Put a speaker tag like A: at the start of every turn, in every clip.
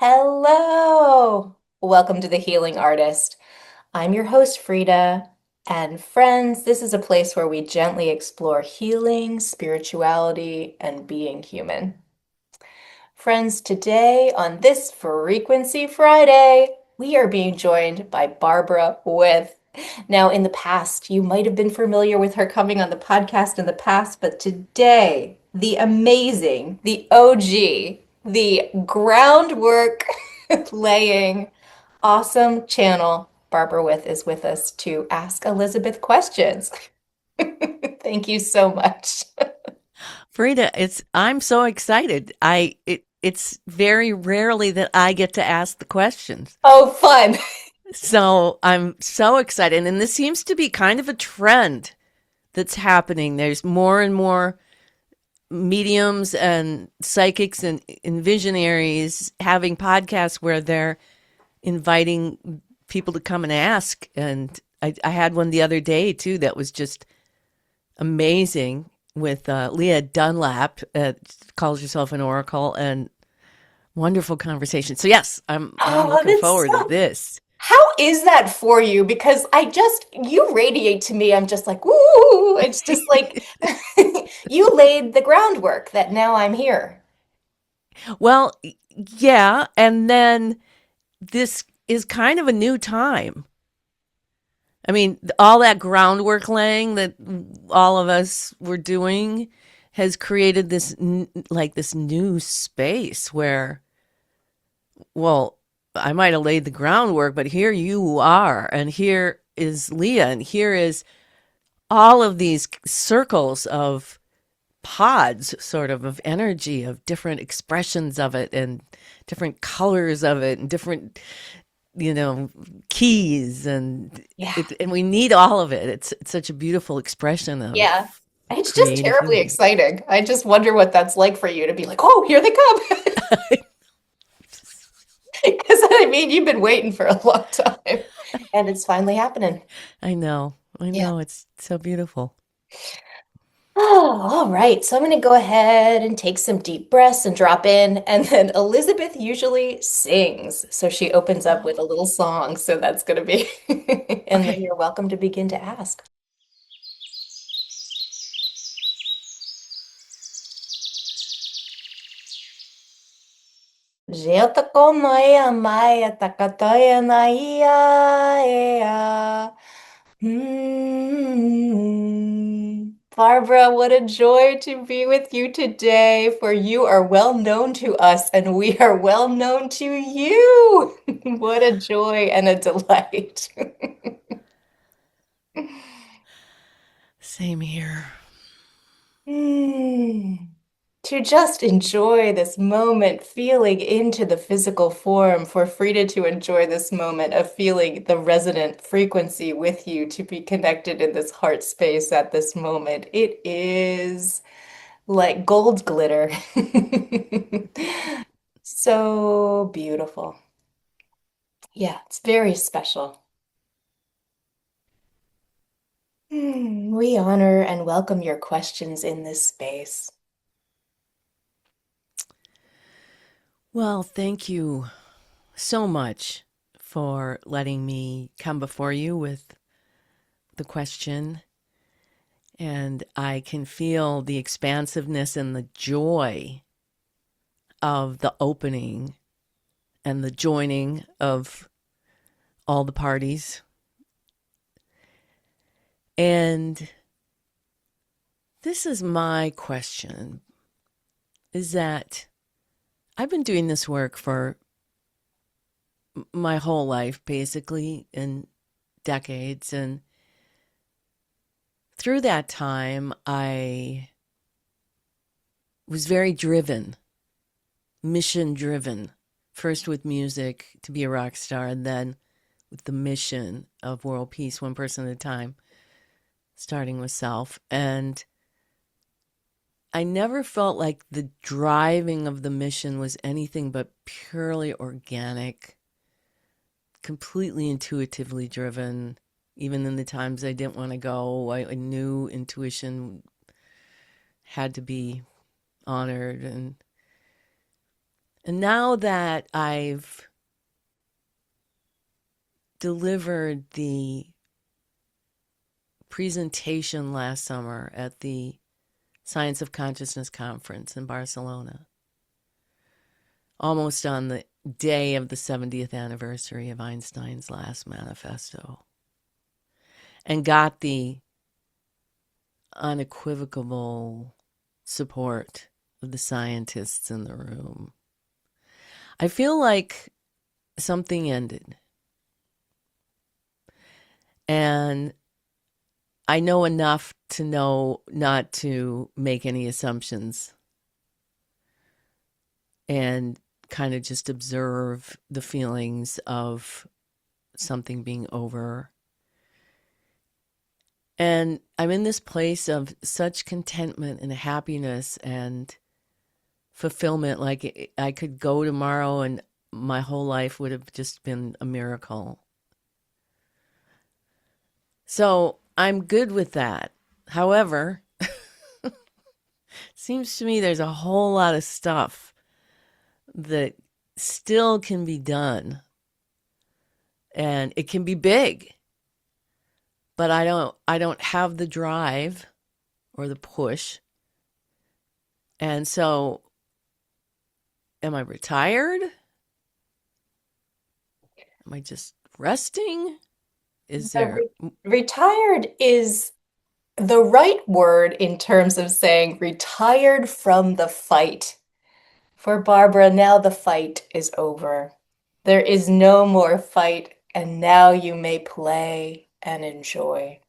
A: Hello! Welcome to The Healing Artist. I'm your host, Frida. And friends, this is a place where we gently explore healing, spirituality, and being human. Friends, today on this Frequency Friday, we are being joined by Barbara With. Now, in the past, you might have been familiar with her coming on the podcast in the past, but today, the amazing, the OG, the groundwork laying, awesome channel, Barbara With is with us to ask Elisabeth questions. Thank you so much.
B: Frida, I'm so excited. It's very rarely that I get to ask the questions.
A: Oh, fun.
B: So I'm so excited. And this seems to be kind of a trend that's happening. There's more and more mediums and psychics and visionaries having podcasts where they're inviting people to come and ask. And I had one the other day too that was just amazing with Leah Dunlap, calls herself an oracle, and wonderful conversation. So yes, I'm
A: Oh,
B: looking
A: that's
B: forward to
A: so.
B: this.
A: How is that for you? Because you radiate to me. I'm just like, woo! It's just like you laid the groundwork that now I'm here.
B: Well, yeah, and then this is kind of a new time. I mean, all that groundwork laying that all of us were doing has created this new space where, well, I might have laid the groundwork, but here you are, and here is Leah, and here is all of these circles of pods, sort of energy, of different expressions of it, and different colors of it, and different, keys,
A: Yeah.
B: and we need all of it. It's such a beautiful expression
A: Yeah.
B: of
A: It's just
B: creative
A: terribly
B: healing.
A: exciting. I just wonder what that's like for you to be like, oh, here they come. Because I mean, you've been waiting for a long time and it's finally happening.
B: I
A: Yeah.
B: know, it's so beautiful.
A: Oh, all right. So I'm going to go ahead and take some deep breaths and drop in. And then Elizabeth usually sings. So she opens up with a
B: Oh,
A: little song. So that's going to be, and then
B: okay.
A: you're welcome to begin to ask. Jiotako noia maia takatoia naia ea. Barbara, what a joy to be with you today, for you are well known to us and we are well known to you. What a joy and a delight.
B: Same here.
A: Mm. To just enjoy this moment, feeling into the physical form, for Frida to enjoy this moment of feeling the resonant frequency with you, to be connected in this heart space at this moment. It is like gold glitter. So beautiful. Yeah, it's very special. We honor and welcome your questions in this space.
B: Well, thank you so much for letting me come before you with the question. And I can feel the expansiveness and the joy of the opening and the joining of all the parties. And this is my question, is that I've been doing this work for my whole life, basically, in decades. And through that time, I was very driven, mission driven, first with music to be a rock star, and then with the mission of world peace, one person at a time, starting with self. And I never felt like the driving of the mission was anything but purely organic, completely intuitively driven. Even in the times I didn't want to go, I knew intuition had to be honored. And And now that I've delivered the presentation last summer at the Science of Consciousness conference in Barcelona, almost on the day of the 70th anniversary of Einstein's last manifesto, and got the unequivocal support of the scientists in the room, I feel like something ended. And I know enough to know not to make any assumptions and kind of just observe the feelings of something being over. And I'm in this place of such contentment and happiness and fulfillment. Like I could go tomorrow and my whole life would have just been a miracle. So I'm good with that. However, seems to me there's a whole lot of stuff that still can be done, and it can be big, but I don't have the drive or the push. And so am I retired? Am I just resting? Is
A: The
B: there
A: retired is the right word in terms of saying retired from the fight. For Barbara, now the fight is over. There is no more fight, and now you may play and enjoy.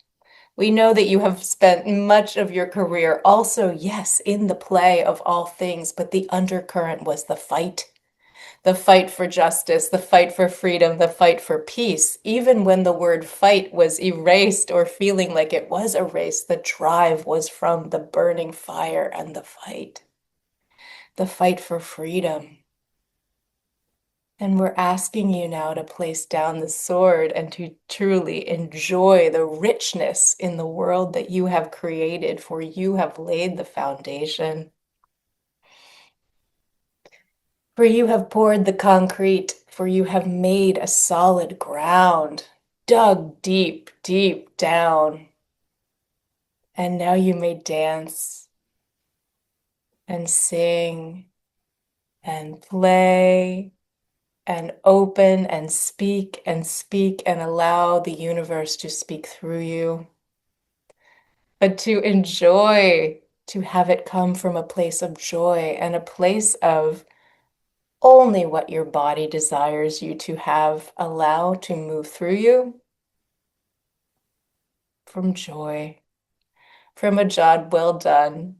A: We know that you have spent much of your career also, yes, in the play of all things, but the undercurrent was the fight for justice, the fight for freedom, the fight for peace. Even when the word fight was erased or feeling like it was erased, the drive was from the burning fire and the fight for freedom. And we're asking you now to place down the sword and to truly enjoy the richness in the world that you have created, for you have laid the foundation. For you have poured the concrete, for you have made a solid ground, dug deep, deep down. And now you may dance and sing and play and open and speak and allow the universe to speak through you, but to enjoy, to have it come from a place of joy and a place of only what your body desires you to have allow to move through you from joy, from a job well done,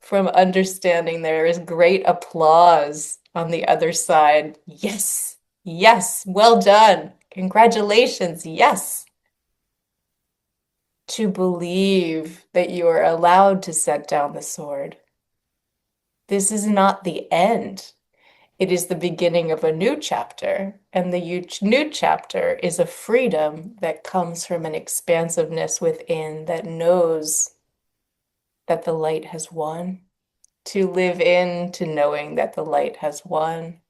A: from understanding there is great applause on the other side. Yes, yes, well done. Congratulations, yes. To believe that you are allowed to set down the sword. This is not the end. It is the beginning of a new chapter, and the new chapter is a freedom that comes from an expansiveness within that knows that the light has won, to live into knowing that the light has won,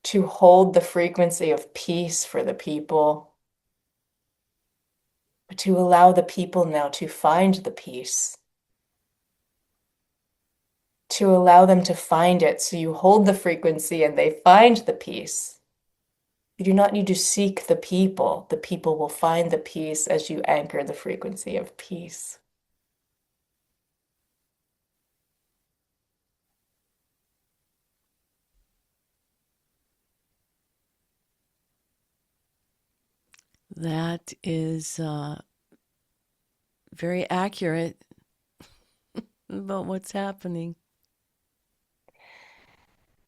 A: to hold the frequency of peace for the people, but to allow the people now to find the peace, to allow them to find it. So you hold the frequency and they find the peace. You do not need to seek the people. The people will find the peace as you anchor the frequency of peace.
B: that is very accurate about what's happening.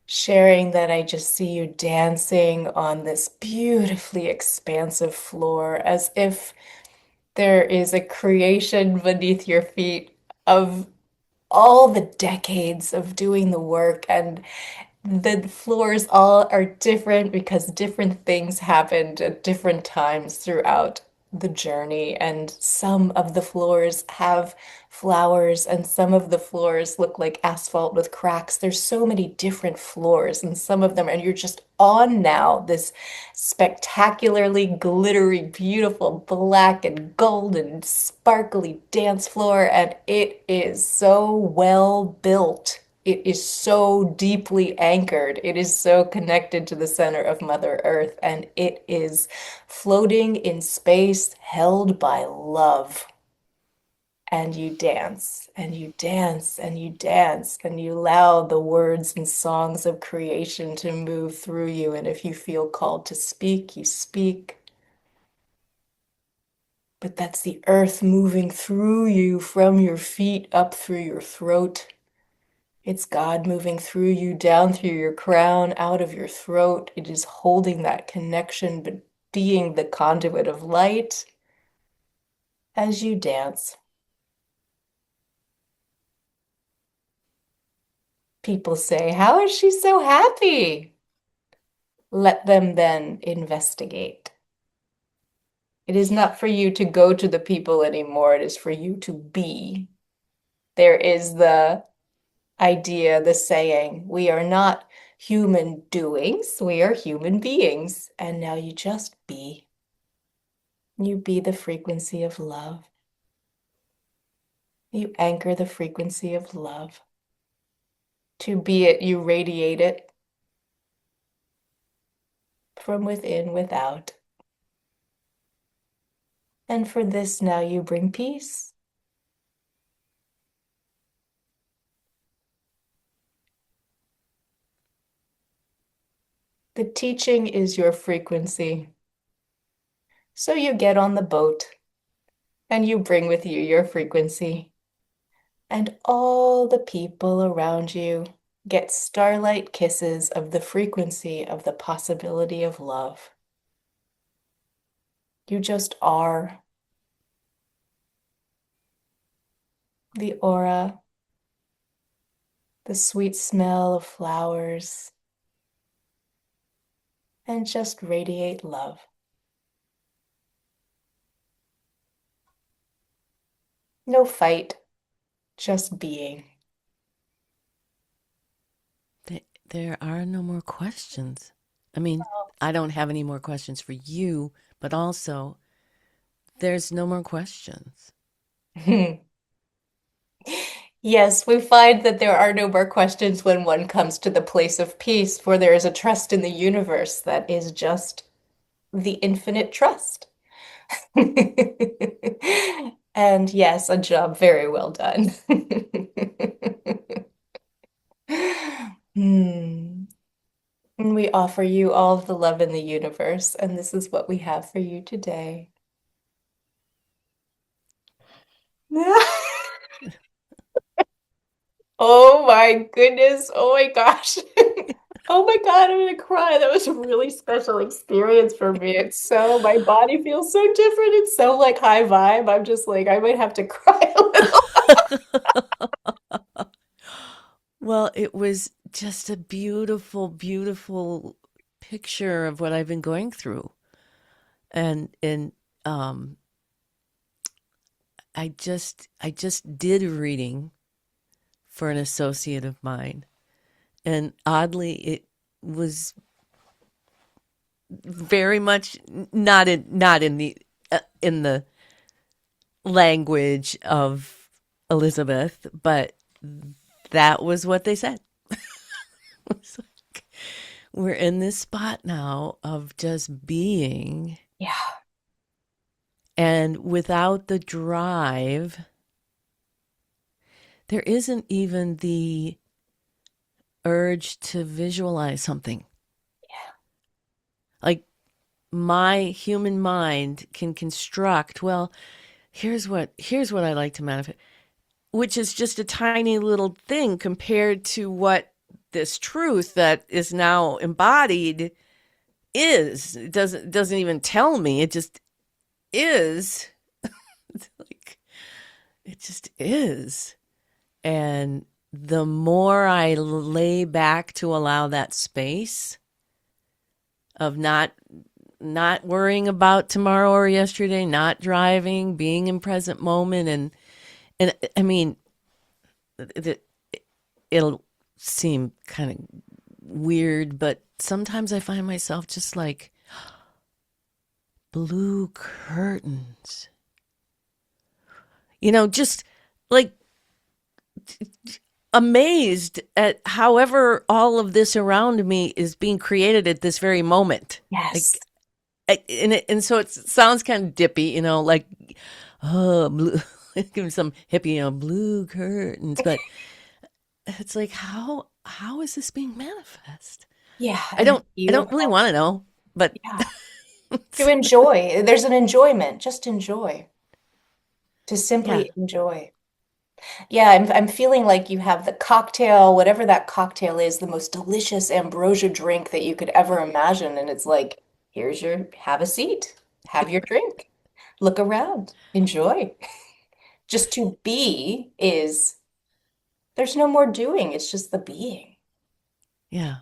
A: Sharing that I just see you dancing on this beautifully expansive floor as if there is a creation beneath your feet of all the decades of doing the work, and the floors all are different because different things happened at different times throughout the journey. And some of the floors have flowers, and some of the floors look like asphalt with cracks. There's so many different floors, and some of them, and you're just on now this spectacularly glittery, beautiful black and gold and sparkly dance floor, and it is so well built. It is so deeply anchored. It is so connected to the center of Mother Earth, and it is floating in space, held by love. And you dance, and you dance, and you dance, and you allow the words and songs of creation to move through you. And if you feel called to speak, you speak. But that's the earth moving through you from your feet up through your throat. It's God moving through you, down through your crown, out of your throat. It is holding that connection, but being the conduit of light as you dance. People say, "How is she so happy?" Let them then investigate. It is not for you to go to the people anymore. It is for you to be. There is the idea, the saying, we are not human doings, we are human beings. And now you just be. You be the frequency of love. You anchor the frequency of love. To be it, you radiate it from within, without. And for this, now you bring peace. The teaching is your frequency. So you get on the boat and you bring with you your frequency. And all the people around you get starlight kisses of the frequency of the possibility of love. You just are. The aura, the sweet smell of flowers, and just radiate love. No fight, just being.
B: There are no more questions. I mean, I don't have any more questions for you, but also there's no more questions.
A: Yes, we find that there are no more questions when one comes to the place of peace, for there is a trust in the universe that is just the infinite trust. And yes, a job very well done. Hmm. And we offer you all of the love in the universe, and this is what we have for you today. Oh my goodness. Oh my gosh. Oh my God, I'm gonna cry. That was a really special experience for me. It's so, my body feels so different. It's so like high vibe. I'm just like, I might have to cry a little.
B: Well, it was just a beautiful, beautiful picture of what I've been going through. And um I just did a reading for an associate of mine. And oddly it was very much not in the language of Elizabeth, but that was what they said. It's like, we're in this spot now of just being,
A: Yeah.
B: and without the drive, there isn't even the urge to visualize something. Like my human mind can construct, well, here's what I like to manifest, which is just a tiny little thing compared to what this truth that is now embodied is. It doesn't even tell me. It just is. It's like it just is. And the more I lay back to allow that space of not not worrying about tomorrow or yesterday, not driving, being in present moment. And I mean, it, it'll seem kind of weird, but sometimes I find myself just like blue curtains, just like amazed at however all of this around me is being created at this very moment.
A: Yes.
B: Like, and so it sounds kind of dippy, like, oh, blue, give me some hippie, blue curtains. But it's like, how is this being manifest?
A: Yeah,
B: I
A: and
B: don't,
A: it's
B: I don't really
A: beautiful.
B: want to know, but
A: Yeah. To enjoy. There's an enjoyment. Just enjoy. To
B: yeah,
A: simply enjoy. Yeah, I'm feeling like you have the cocktail, whatever that cocktail is, the most delicious ambrosia drink that you could ever imagine. And it's like, here's your, have a seat, have your drink, look around, enjoy. Just to be is, there's no more doing, it's just the being.
B: yeah.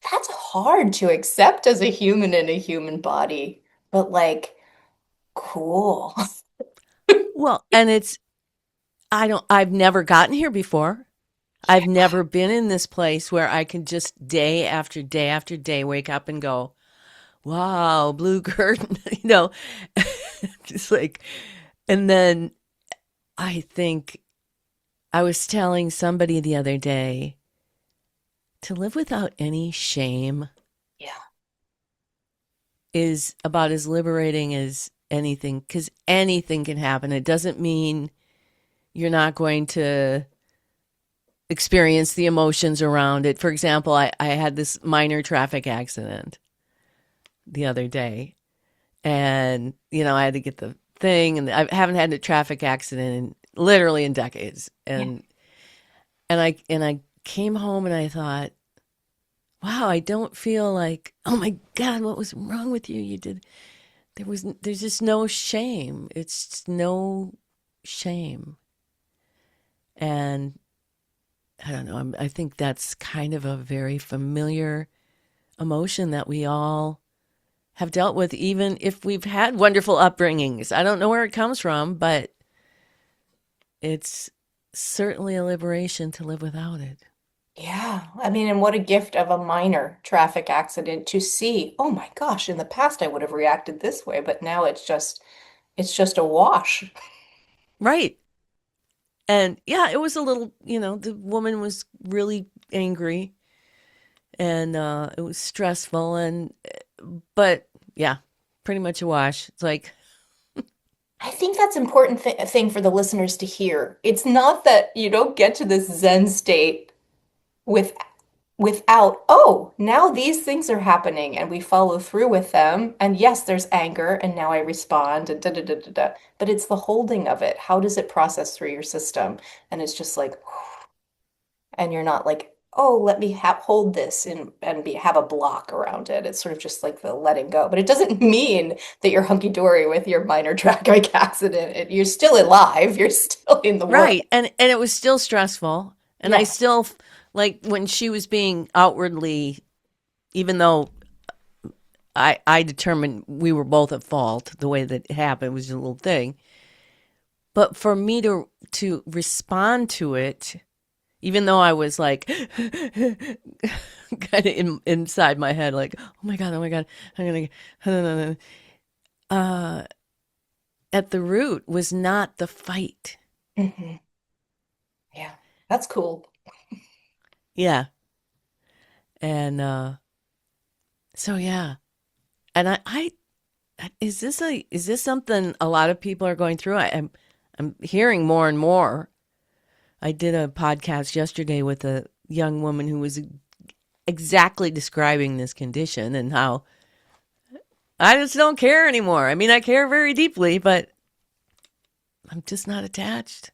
A: That's hard to accept as a human in a human body, but like, cool.
B: Well, and I've never gotten here before. I've never been in this place where I can just day after day after day wake up and go, wow, blue curtain, just like, and then I think I was telling somebody the other day to live without any shame
A: Yeah.
B: is about as liberating as anything, because anything can happen. It doesn't mean you're not going to experience the emotions around it. For example, I had this minor traffic accident the other day, and I had to get the thing, and I haven't had a traffic accident literally in decades.
A: Yeah.
B: And I came home and I thought, wow, I don't feel like, oh my God, what was wrong with you? You did there's just no shame. It's just no shame. And I don't know, I think that's kind of a very familiar emotion that we all have dealt with, even if we've had wonderful upbringings. I don't know where it comes from, but it's certainly a liberation to live without it.
A: Yeah, I mean, and what a gift of a minor traffic accident to see. Oh my gosh, in the past I would have reacted this way, but now it's just a wash.
B: Right. And yeah, it was a little, the woman was really angry, and it was stressful, but yeah, pretty much a wash. It's like,
A: I think that's important thing for the listeners to hear. It's not that you don't get to this Zen state with without, oh, now these things are happening and we follow through with them. And yes, there's anger and now I respond and da da da da da. But it's the holding of it. How does it process through your system? And it's just like, and you're not like, oh, let me ha hold this and have a block around it. It's sort of just like the letting go. But it doesn't mean that you're hunky-dory with your minor traffic accident. You're still alive. You're still in the world.
B: right. And it was still stressful. And I
A: Yeah.
B: still, like, when she was being outwardly, even though I determined we were both at fault, the way that it happened was a little thing. But for me to respond to it, even though I was like kind of inside my head, like, oh my God, I'm gonna, uh, at the root was not the fight.
A: Hmm. Yeah. That's cool.
B: Yeah. And so yeah. And is this something a lot of people are going through? I'm hearing more and more. I did a podcast yesterday with a young woman who was exactly describing this condition and how I just don't care anymore. I mean, I care very deeply, but I'm just not attached.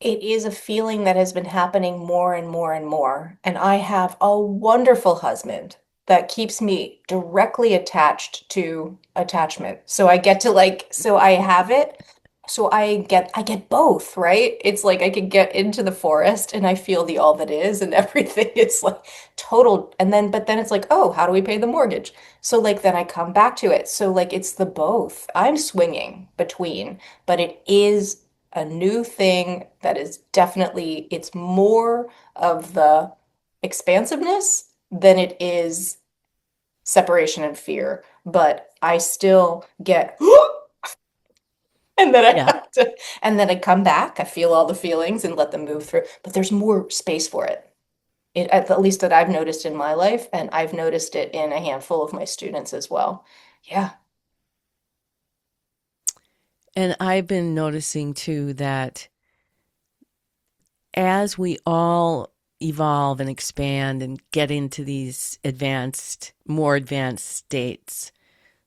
A: It is a feeling that has been happening more and more and more. And I have a wonderful husband that keeps me directly attached to attachment. So I get to like, so I have it, So I get both, right? It's like I could get into the forest and I feel the all that is and everything is like total and then but then it's like, "Oh, how do we pay the mortgage?" So like then I come back to it. So like it's the both. I'm swinging between, but it is a new thing that is definitely it's more of the expansiveness than it is separation and fear, but I still get and then I
B: Yeah.
A: have to, and then I come back, I feel all the feelings and let them move through. But there's more space for it. At least that I've noticed in my life, and I've noticed it in a handful of my students as well. Yeah.
B: And I've been noticing too that as we all evolve and expand and get into these more advanced states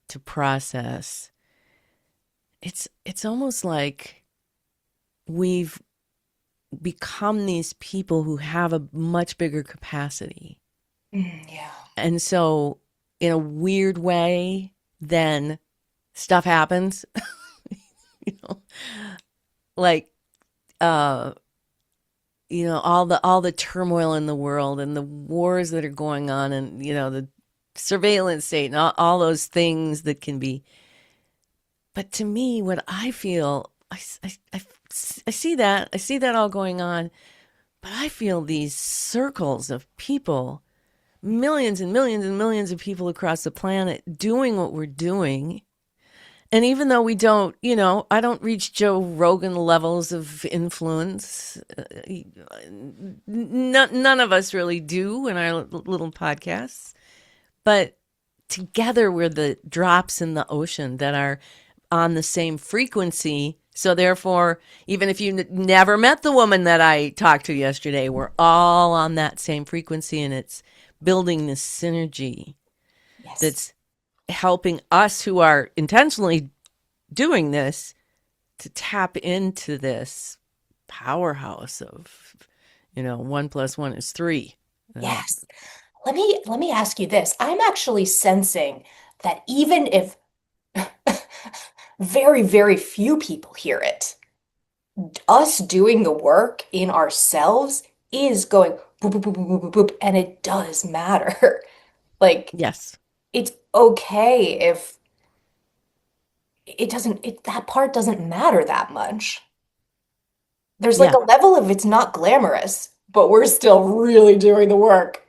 B: to process, it's almost like we've become these people who have a much bigger capacity.
A: Yeah.
B: And so in a weird way, then stuff happens, you know, like uh all the turmoil in the world and the wars that are going on and the surveillance state and all those things that can be. But to me, what I feel, I see that all going on, but I feel these circles of people, millions and millions and millions of people across the planet doing what we're doing. And even though we don't, I don't reach Joe Rogan levels of influence. None of us really do in our little podcasts. But together, we're the drops in the ocean that are on the same frequency. So, therefore, even if you never met the woman that I talked to yesterday, we're all on that same frequency, and it's building this synergy
A: Yes.
B: that's helping us who are intentionally doing this to tap into this powerhouse of, one plus one is three. Uh,
A: Yes. Let me ask you this. I'm actually sensing that even if very, very few people hear it, us doing the work in ourselves is going boop, boop, boop, boop, boop, boop, boop, and it does matter. Like,
B: yes.
A: it's okay if that part doesn't matter that much. There's like
B: Yeah.
A: a level of it's not glamorous, but we're still really doing the work.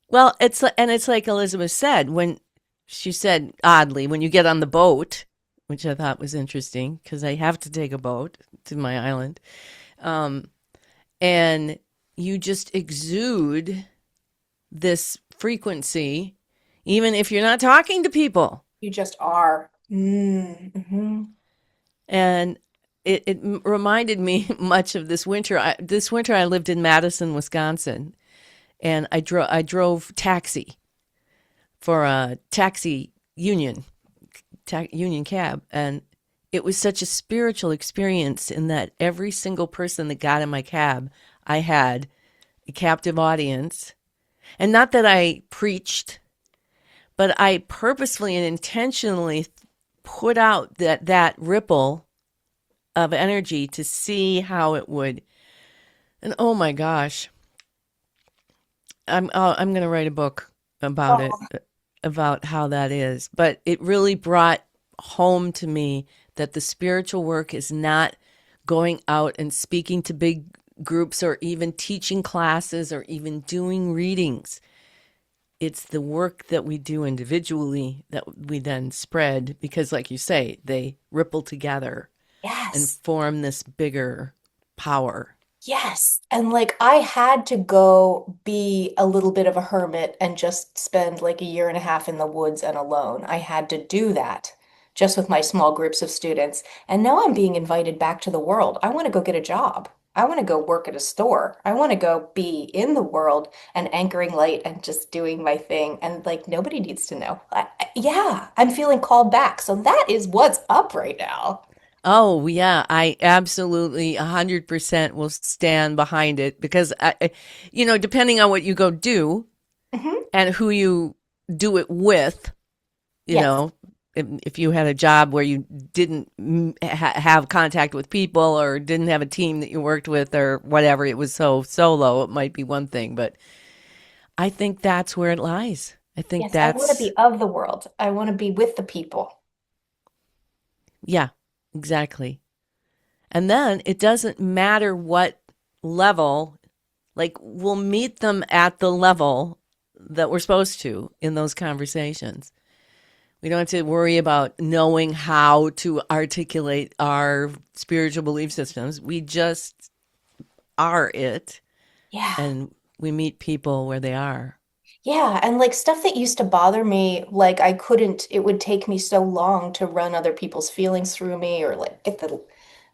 B: Well, it's like Elizabeth said when she said oddly when you get on the boat, which I thought was interesting because I have to take a boat to my island, um, and you just exude this frequency, even if you're not talking to people.
A: You just are. Mm-hmm.
B: And it reminded me much of this winter. This winter, I lived in Madison, Wisconsin, and I drove taxi for a taxi union cab, and it was such a spiritual experience in that every single person that got in my cab, I had a captive audience, and not that I preached, but I purposefully and intentionally put out that ripple of energy to see how it would. And oh my gosh, I'm going to write a book about it,
A: Oh,
B: about how that is. But it really brought home to me that the spiritual work is not going out and speaking to big groups or even teaching classes or even doing readings. It's the work that we do individually that we then spread because, like you say, they ripple together and
A: yes.
B: form this bigger power.
A: Yes. And like I had to go be a little bit of a hermit and just spend like a year and a half in the woods and alone. I had to do that just with my small groups of students. And now I'm being invited back to the world. I want to go get a job. I want to go work at a store. I want to go be in the world and anchoring light and just doing my thing. And like nobody needs to know. Yeah, I'm feeling called back. So that is what's up right now.
B: Oh, yeah, I absolutely 100% will stand behind it because depending on what you go do
A: Hmm.
B: and who you do it with, you
A: Yes.
B: know, if you had a job where you didn't have contact with people or didn't have a team that you worked with or whatever, it was so solo, it might be one thing. But I think that's where it lies. I think
A: Yes, I want to
B: that's,
A: be of the world. I want to be with the people.
B: yeah, exactly. And then it doesn't matter what level, like we'll meet them at the level that we're supposed to in those conversations. We don't have to worry about knowing how to articulate our spiritual belief systems. We just are it,
A: Yeah.
B: and we meet people where they are.
A: Yeah, and like stuff that used to bother me, like I couldn't, it would take me so long to run other people's feelings through me or like get the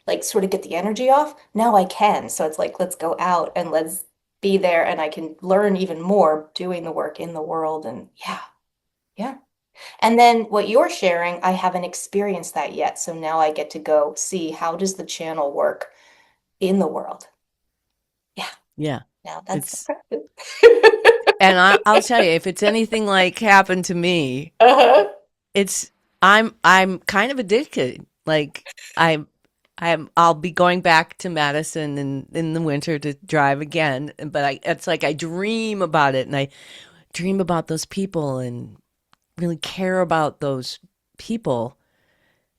A: like sort of get the energy off. Now I can. So it's like let's go out and let's be there and I can learn even more doing the work in the world and yeah. Yeah. And then what you're sharing, I haven't experienced that yet. So now I get to go see how does the channel work in the world. Yeah.
B: Yeah,
A: Now that's the
B: it's
A: practice.
B: and I'll tell you if it's anything like happened to me,
A: Uh-huh.
B: it's I'm kind of addicted. Like I'm I'll be going back to Madison in the winter to drive again, but it's like I dream about it and I dream about those people and really care about those people.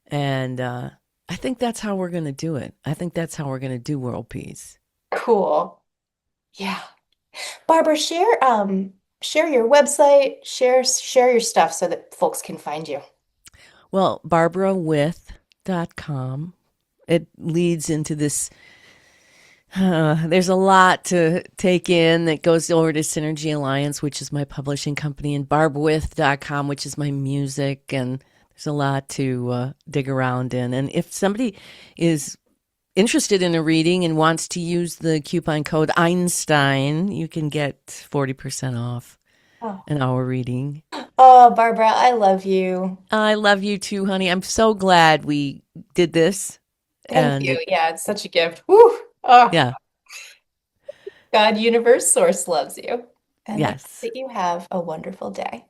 B: And I think that's how we're going to do it. I think that's how we're going to do world peace.
A: Cool. Yeah. Barbara, share your website, share your stuff so that folks can find you.
B: Well, barbarawith.com. It leads into this. There's a lot to take in that goes over to Synergy Alliance, which is my publishing company, and barbwith.com, which is my music. And there's a lot to dig around in. And if somebody is interested in a reading and wants to use the coupon code Einstein, you can get 40% off
A: Oh.
B: an hour reading.
A: Oh, Barbara, I love you.
B: I love you too, honey. I'm so glad we did this.
A: Thank
B: And
A: you. Yeah, it's such a gift. Woo. Oh,
B: yeah,
A: God, universe, source loves you. And I hope
B: yes.
A: that you have a wonderful day.